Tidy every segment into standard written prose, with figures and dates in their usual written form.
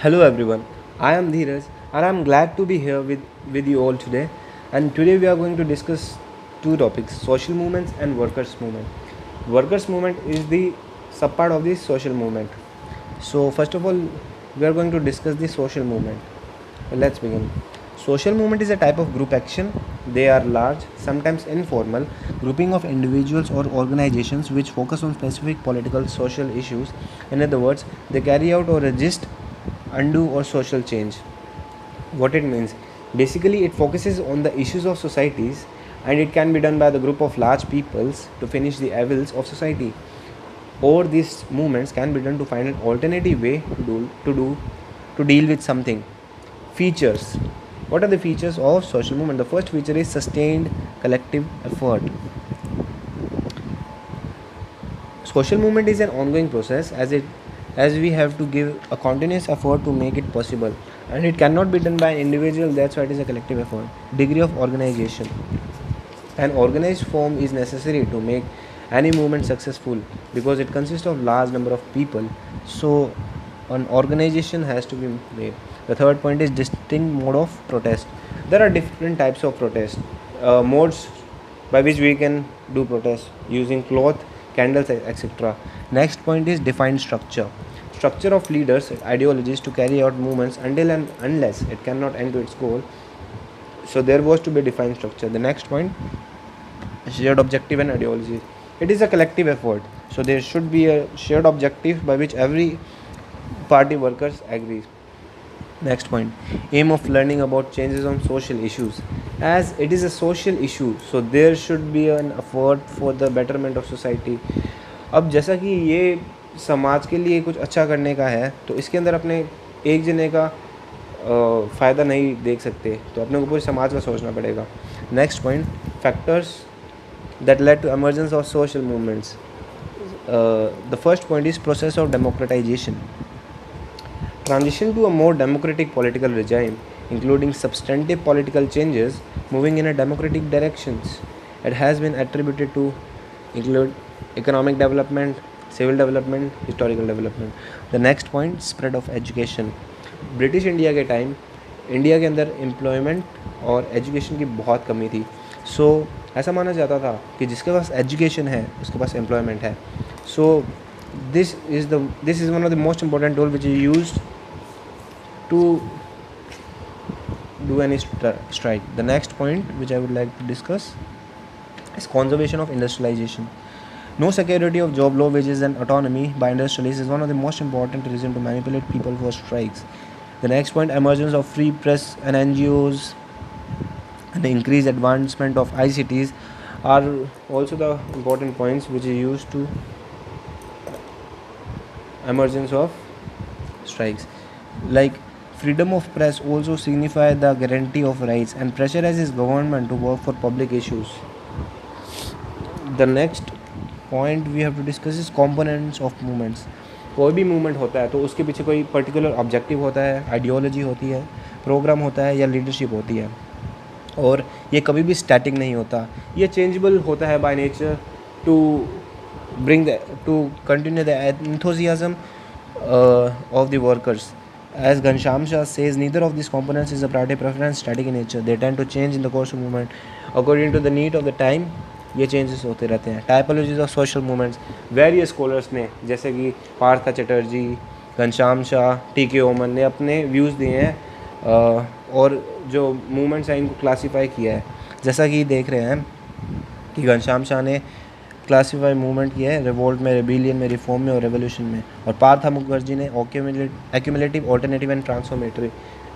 Hello everyone, I am Dheeraj and I am glad to be here with you all today. And today we are going to discuss two topics, social movements and workers' movement. Workers' movement is the subpart of the social movement. So, first of all, we are going to discuss the social movement. Let's begin. Social movement is a type of group action. They are large, sometimes informal, grouping of individuals or organizations which focus on specific political social issues. In other words, they carry out or resist undo or social change. What it means, basically it focuses on the issues of societies, and it can be done by the group of large peoples to finish the evils of society, or these movements can be done to find an alternative way to deal with something. Features. What are the features of social movement? The first feature is sustained collective effort. Social movement is an ongoing process as we have to give a continuous effort to make it possible, and it cannot be done by an individual. That's why it is a collective effort. Degree of organization. An organized form is necessary to make any movement successful because it consists of large number of people. So an organization has to be made. The third point is distinct mode of protest. There are different types of protest modes by which we can do protest using cloth, candles, etc. Next point is defined structure. Structure of leaders, ideologies to carry out movements until and unless it cannot end to its goal. So there was to be defined structure. The next point, shared objective and ideology. It is a collective effort. So there should be a shared objective by which every party workers agrees. Next point, aim of learning about changes on social issues. As it is a social issue, so there should be an effort for the betterment of society. अब जैसा कि ये समाज के लिए कुछ अच्छा करने का है, तो इसके अंदर अपने एक जने का फ़ायदा नहीं देख सकते, तो अपने को पूरे समाज का सोचना पड़ेगा. Next point, factors that led to emergence of social movements. The first point is process of democratization. Transition to a more democratic political regime, including substantive political changes moving in a democratic directions. It has been attributed to include economic development, civil development, historical development. The next point, spread of education. British India के time India के अंदर employment और education की बहुत कमी थी. सो ऐसा माना जाता था कि जिसके पास एजुकेशन है उसके पास एम्प्लॉयमेंट है. So this is one of the most important tool which is use to do any strike. The next point which I would like to discuss is conservation of industrialization. No security of job, low wages and autonomy by industrialists is one of the most important reasons to manipulate people for strikes. The next point, emergence of free press and NGOs and the increased advancement of ICTs are also the important points which is used to emergence of strikes. Like freedom of press also signify the guarantee of rights and pressurizes government to work for public issues. The next point we have to discuss is components of movements. कोई भी movement होता है तो उसके पीछे कोई particular objective होता है, आइडियोलॉजी होती है, प्रोग्राम होता है या लीडरशिप होती है, और ये कभी भी स्टैटिक नहीं होता. ये चेंजेबल होता है by nature to to continue the enthusiasm of the workers. As Ghanshyam Shah says, neither of these components is a priority preference static in nature. They tend to change in the course of movement according to the need of the time. ये changes होते रहते हैं. Typologies of social movements, various scholars ने जैसे कि Partha Chatterjee, Ghanshyam Shah, T K. Oommen ने अपने views दिए हैं और जो मूवमेंट्स हैं इनको क्लासीफाई किया है. जैसा कि देख रहे हैं कि घनश्याम शाह ने क्लासीफाई मूवमेंट किया है रिवोल्ट में, रेबिलियन में, रिफॉर्म में और रेवोल्यूशन में, और पार्था मुखर्जी ने एक्यूमुलेटिव, ऑल्टरनेटिव एंड ट्रांसफॉर्मेटरी,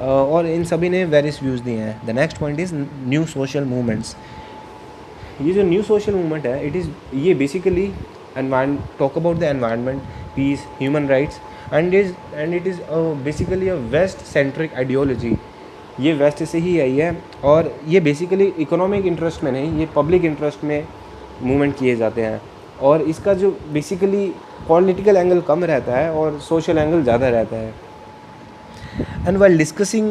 और इन सभी ने वेरियस व्यूज़ दिए हैं. The next point is new social movements. ये जो न्यू सोशल मूवमेंट है ये basically talk about the environment, peace, human rights and it is basically a west centric ideology. ये वेस्ट से ही आई है और ये बेसिकली इकोनॉमिक इंटरेस्ट में नहीं, ये पब्लिक इंटरेस्ट में मूवमेंट किए जाते हैं, और इसका जो बेसिकली पॉलिटिकल एंगल कम रहता है और सोशल एंगल ज़्यादा रहता है. And while discussing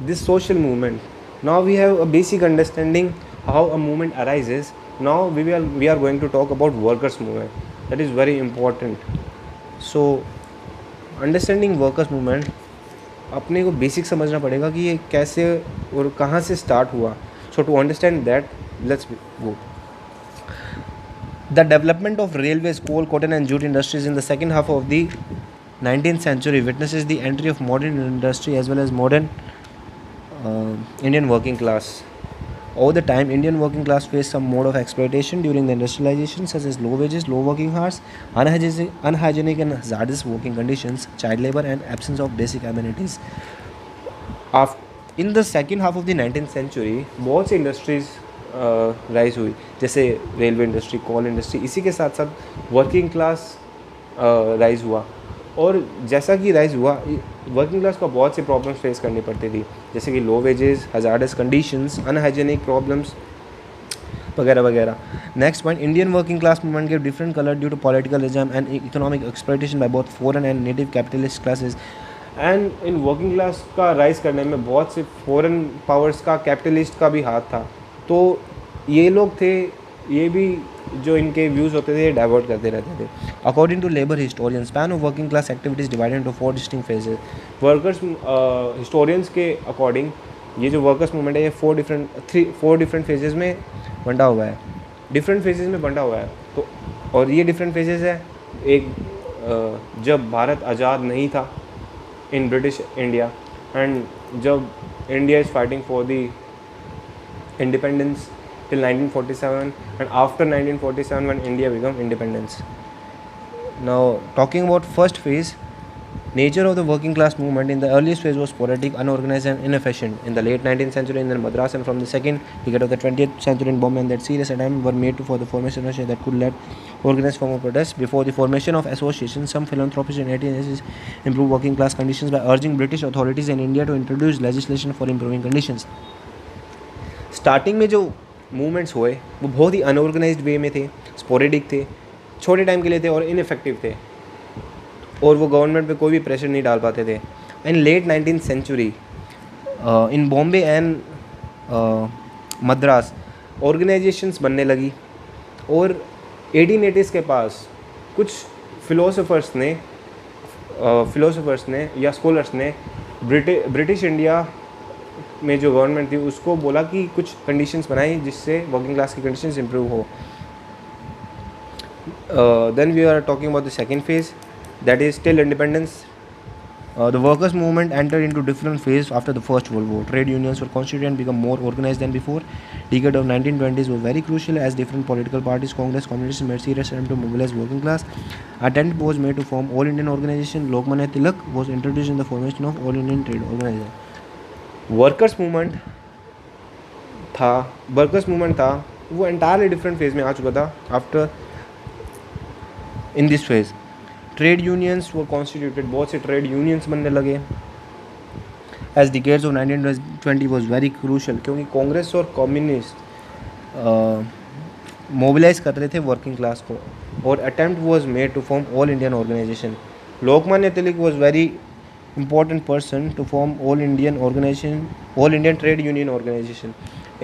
this social movement, now we have a basic understanding how a movement arises. Now we are going to talk about workers movement. That is very important. So understanding workers movement, अपने को basic समझना पड़ेगा कि ये कैसे और कहाँ से स्टार्ट हुआ. So to understand that, let's go. The development of railways, coal, cotton and jute industries in the second half of the 19th century witnesses the entry of modern industry as well as modern Indian working class. Over the time, Indian working class faced some mode of exploitation during the industrialization, such as low wages, low working hours, unhygienic and hazardous working conditions, child labor, and absence of basic amenities. In the second half of the 19th century, बहुत सी industries rise हुई, जैसे railway industry, coal industry. इसी के साथ साथ working class rise हुआ. और जैसा कि राइज हुआ, वर्किंग क्लास को बहुत सी प्रॉब्लम्स फेस करनी पड़ती थी, जैसे कि low wages, hazardous conditions, unhygienic problems वगैरह वगैरह. Next point, Indian working class movement gave different colour due to politicalism and economic exploitation by both foreign and native capitalist classes. And इन working class का rise करने में बहुत से foreign powers का, capitalist का भी हाथ था. तो ये लोग थे, ये भी जो इनके व्यूज़ होते थे डाइवर्ट करते रहते थे. According to labour historian, span of working class activities divided into 4 distinct phases. Workers historians के अकॉर्डिंग ये जो वर्कर्स मूवमेंट है ये 4 डिफरेंट फेजेस में बंटा हुआ है, डिफरेंट फेजेस में बंटा हुआ है. तो और ये डिफरेंट फेजेस है, एक जब भारत आज़ाद नहीं था इन ब्रिटिश इंडिया, एंड जब India is fighting for the independence till 1947, and after 1947 when India became independence. Now talking about first phase, nature of the working class movement in the earliest phase was sporadic, unorganized and inefficient. In the late 19th century in Madras and from the second decade of the 20th century in Bombay, and that serious attempts were made for the formation of that could lead organized form of protest. Before the formation of associations, some philanthropists in 1880s improved working class conditions by urging British authorities in India to introduce legislation for improving conditions. Starting में जो movements हुए वो बहुत ही unorganised वे में थे, sporadic थे, छोटे time के लिए थे और इनफेक्टिव थे, और वो गवर्नमेंट पे कोई भी प्रेशर नहीं डाल पाते थे. In late 19th century in Bombay and Madras organisations बनने लगी, और 1880s के पास कुछ फिलोसोफर्स ने या स्कॉलर्स ने ब्रिटिश इंडिया में जो गवर्नमेंट थी उसको बोला कि कुछ कंडीशंस बनाई जिससे वर्किंग क्लास की कंडीशंस इंप्रूव हो. Then we are talking about the second phase, that is till independence. The workers movement entered into different phase after the first world war. Trade unions were constituted and become more organised then before. Decade of 1920s was very crucial as different political parties, Congress, Communists made serious attempt to mobilize working class. Attempt was made to form All Indian Organization. Lokmanya Tilak was introduced in the formation of All Indian Trade Organization. Workers movement था वो entirely different phase में आ चुका था. After in this phase trade unions वो constituted, बहुत से trade unions बनने लगे. As decades of 1920 was very crucial, क्योंकि कांग्रेस और कम्युनिस्ट मोबिलाइज कर रहे थे वर्किंग क्लास को, और attempt was made to form all Indian organisation. Lokmanya Tilak was very important person to form all Indian trade union organization.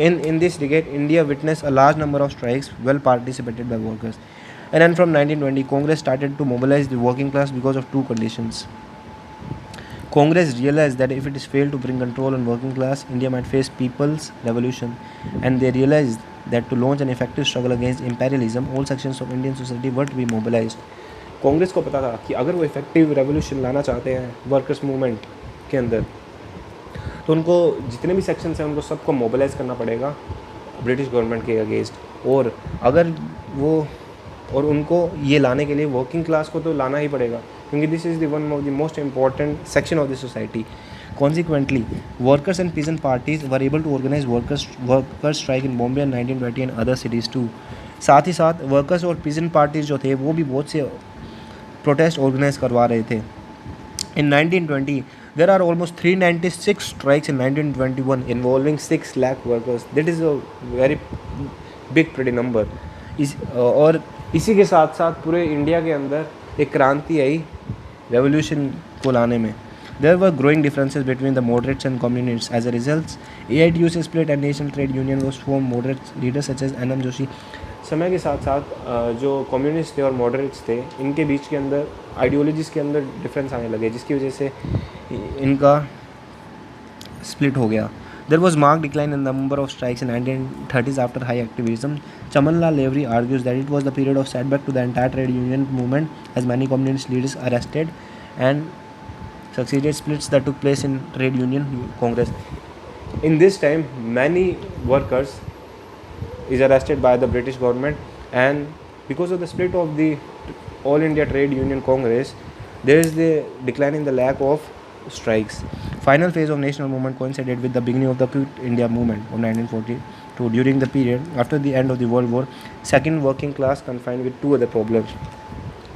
In this decade, India witnessed a large number of strikes well participated by workers. And then from 1920, Congress started to mobilize the working class because of two conditions. Congress realized that if it is failed to bring control on working class, India might face people's revolution, and they realized that to launch an effective struggle against imperialism, all sections of Indian society were to be mobilized. Congress को पता था कि अगर वो effective revolution लाना चाहते हैं workers movement के अंदर, तो उनको जितने भी सेक्शंस हैं उनको सबको मोबिलाइज करना पड़ेगा ब्रिटिश गवर्नमेंट के अगेंस्ट. और अगर वो और उनको ये लाने के लिए वर्किंग क्लास को तो लाना ही पड़ेगा, क्योंकि this is the one of the most important section of the society. Consequently, workers and peasant parties were able to organize workers strike in Bombay in 1920 and other cities too. साथ ही साथ workers और peasant parties जो थे वो भी बहुत से protest organise करवा रहे थे. इन 1920 there are almost 396 strikes in 1921 involving 6 lakh workers. That is a very big pretty number. और इसी के साथ साथ पूरे इंडिया के अंदर एक क्रांति आई रेवोल्यूशन को लाने में. There were growing differences between the moderates and communists. As a result, AITU से split and National Trade Union was formed. Moderate leaders such as NM Joshi. समय के साथ साथ जो कम्युनिस्ट थे और मॉडरेट्स थे, इनके बीच के अंदर आइडियोलॉजीज़ के अंदर डिफरेंस आने लगे, जिसकी वजह से इनका स्प्लिट हो गया. There was marked decline in the number of strikes in 1930s after high activism. Chamanlal Lavery argues that it was the period of setback to the entire trade union movement as many communist leaders arrested and succeeded splits that took place in trade union congress. In this time, many workers is arrested by the British government, and because of the split of the All India Trade Union Congress, there is the decline in the lack of strikes. Final phase of national movement coincided with the beginning of the Quit India movement of 1942. During the period after the end of the World War, second working class confined with two other problems: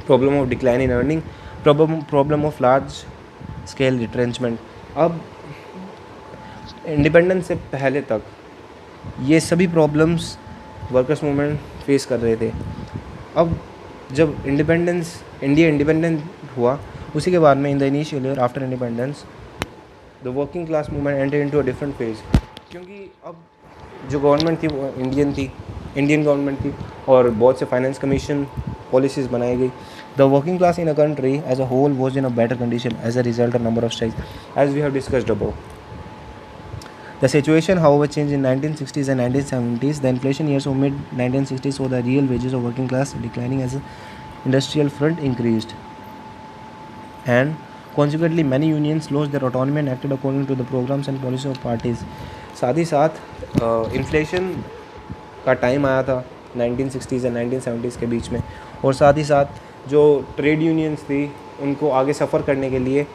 problem of decline in earning, problem of large scale retrenchment. अब independence से पहले तक ये सभी problems workers movement face कर रहे थे. अब जब इंडिया इंडिपेंडेंट हुआ, उसी के बाद में in the initial year after independence the working class movement enter into a different phase. क्योंकि अब जो गवर्नमेंट थी वो इंडियन गवर्नमेंट थी, और बहुत से फाइनेंस कमीशन पॉलिसीज़ बनाई गई. The working class in a country as a whole was in a better condition as a result of number of strikes as we have discussed about. The situation, however, changed in 1960s and 1970s. The inflation years of mid-1960s saw the real wages of working class declining as the industrial front increased. And consequently, many unions lost their autonomy and acted according to the programs and policies of parties. साथ ही साथ inflation का time आया था 1960s और 1970s के बीच में, और साथ ही साथ जो ट्रेड यूनियंस थी उनको आगे सफ़र करने के लिए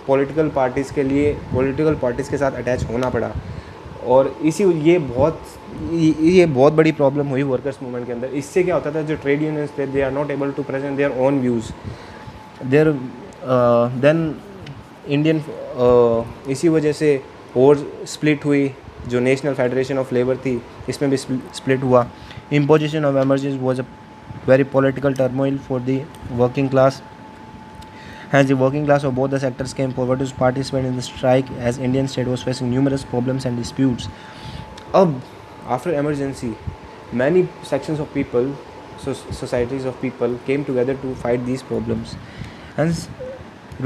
पॉलिटिकल पार्टीज़ के साथ अटैच होना पड़ा. और ये बहुत बड़ी प्रॉब्लम हुई वर्कर्स मूवमेंट के अंदर. इससे क्या होता था, जो ट्रेड यूनियंस थे they are not able to present their own views there then Indian. इसी वजह से और स्प्लिट हुई. जो नेशनल फेडरेशन ऑफ लेबर थी इसमें भी स्प्लिट हुआ. Imposition of emergence was a very political turmoil for the working class. Hence, the working class of both the sectors came forward to participate in the strike as Indian state was facing numerous problems and disputes. After emergency, many sections of people, societies of people came together to fight these problems. Hence,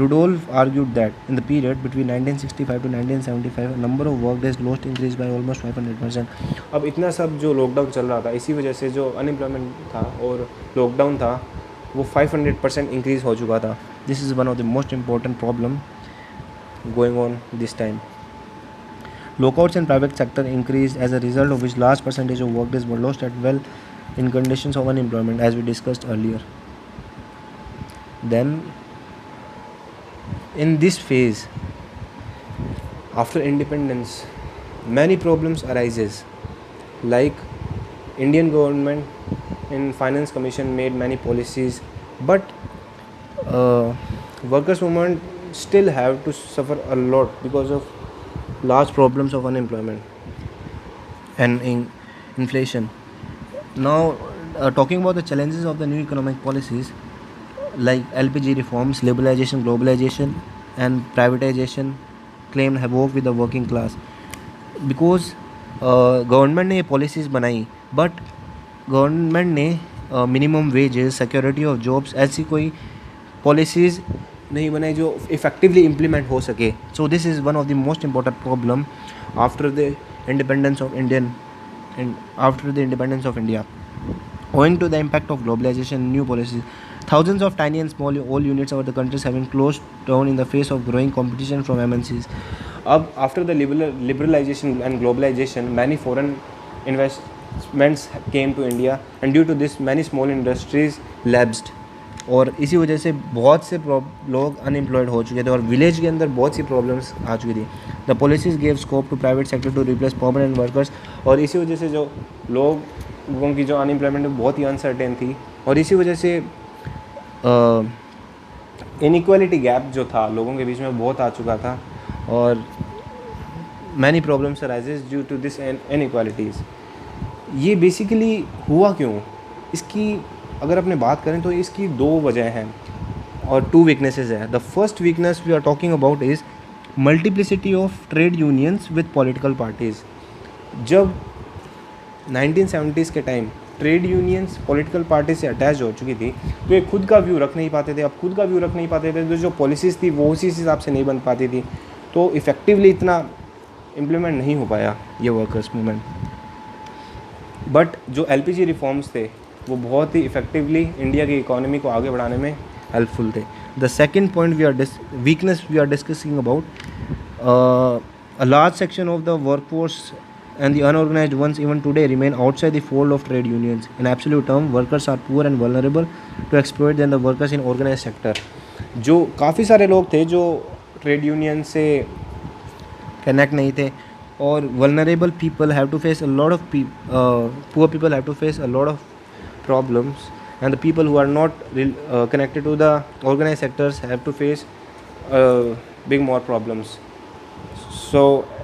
Rudolph argued that in the period between 1965 to 1975, a number of work days lost increased by almost 500%. अब इतना सब जो lockdown चल रहा था, इसी वजह से जो अनएम्प्लॉयमेंट था और लॉकडाउन था वो 500% इंक्रीज़ हो चुका था. This is one of the most important problem going on this time. Lockouts in private sector increased, as a result of which large percentage of workdays were lost at well in conditions of unemployment, as we discussed earlier. Then, in this phase, after independence, many problems arises, like Indian government in finance commission made many policies, but workers movement still have to suffer a lot because of large problems of unemployment and inflation. Now, talking about the challenges of the new economic policies like LPG reforms, liberalization, globalization, and privatization claimed havoc with the working class. Because government ने ये policies बनाई, but government ने minimum wages, security of jobs, ऐसी कोई policies नहीं बनाई जो effectively implement हो सके. सो this is one of the most important problem after the independence of India. Owing to the impact of globalization and new policies, thousands of tiny and small oil units over the countries having closed down in the face of growing competition from MNCs. After the liberalization and globalization, many foreign investments came to India, and due to this, many small industries lapsed. और इसी वजह से बहुत से लोग unemployed हो चुके थे और विलेज के अंदर बहुत सी प्रॉब्लम्स आ चुकी थी. The policies gave scope to private sector to replace permanent workers. और इसी वजह से जो लोगों की जो अनएम्प्लॉयमेंट बहुत ही अनसर्टेन थी, और इसी वजह से इनइक्वालिटी गैप जो था लोगों के बीच में बहुत आ चुका था, और many problems arises due to this inequalities. ये बेसिकली हुआ क्यों, इसकी अगर अपने बात करें तो इसकी दो वजह हैं और टू वीकनेसेस हैं. The first weakness we are talking about is multiplicity of trade unions with political parties. जब 1970s के time trade unions political party से अटैच हो चुकी थी, तो ये खुद का व्यू रख नहीं पाते थे। अब खुद का व्यू रख नहीं पाते थे तो जो पॉलिसीज़ थी वो उसी हिसाब से नहीं बन पाती थी, तो इफ़ेक्टिवली इतना इम्प्लीमेंट नहीं हो पाया ये वर्कर्स मूवमेंट। बट जो एलपीजी रिफॉर्म्स थे वो बहुत ही इफ़ेक्टिवली इंडिया की इकोनॉमी को आगे बढ़ाने में हेल्पफुल थे। The second point weakness we are discussing about, a large section of the workforce and the unorganized ones even today remain outside the fold of trade unions. In absolute terms, workers are poor and vulnerable to exploit than the workers in organized sector. जो काफ़ी सारे लोग थे जो trade union से connect नहीं थे, और vulnerable people have to face a lot of poor people have to face a lot of problems, and the people who are not connected to the organized sectors have to face big more problems. So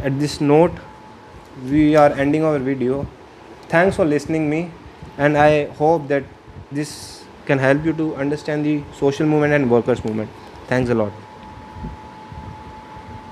at this note we are ending our video. Thanks for listening me, and I hope that this can help you to understand the social movement and workers movement. Thanks a lot.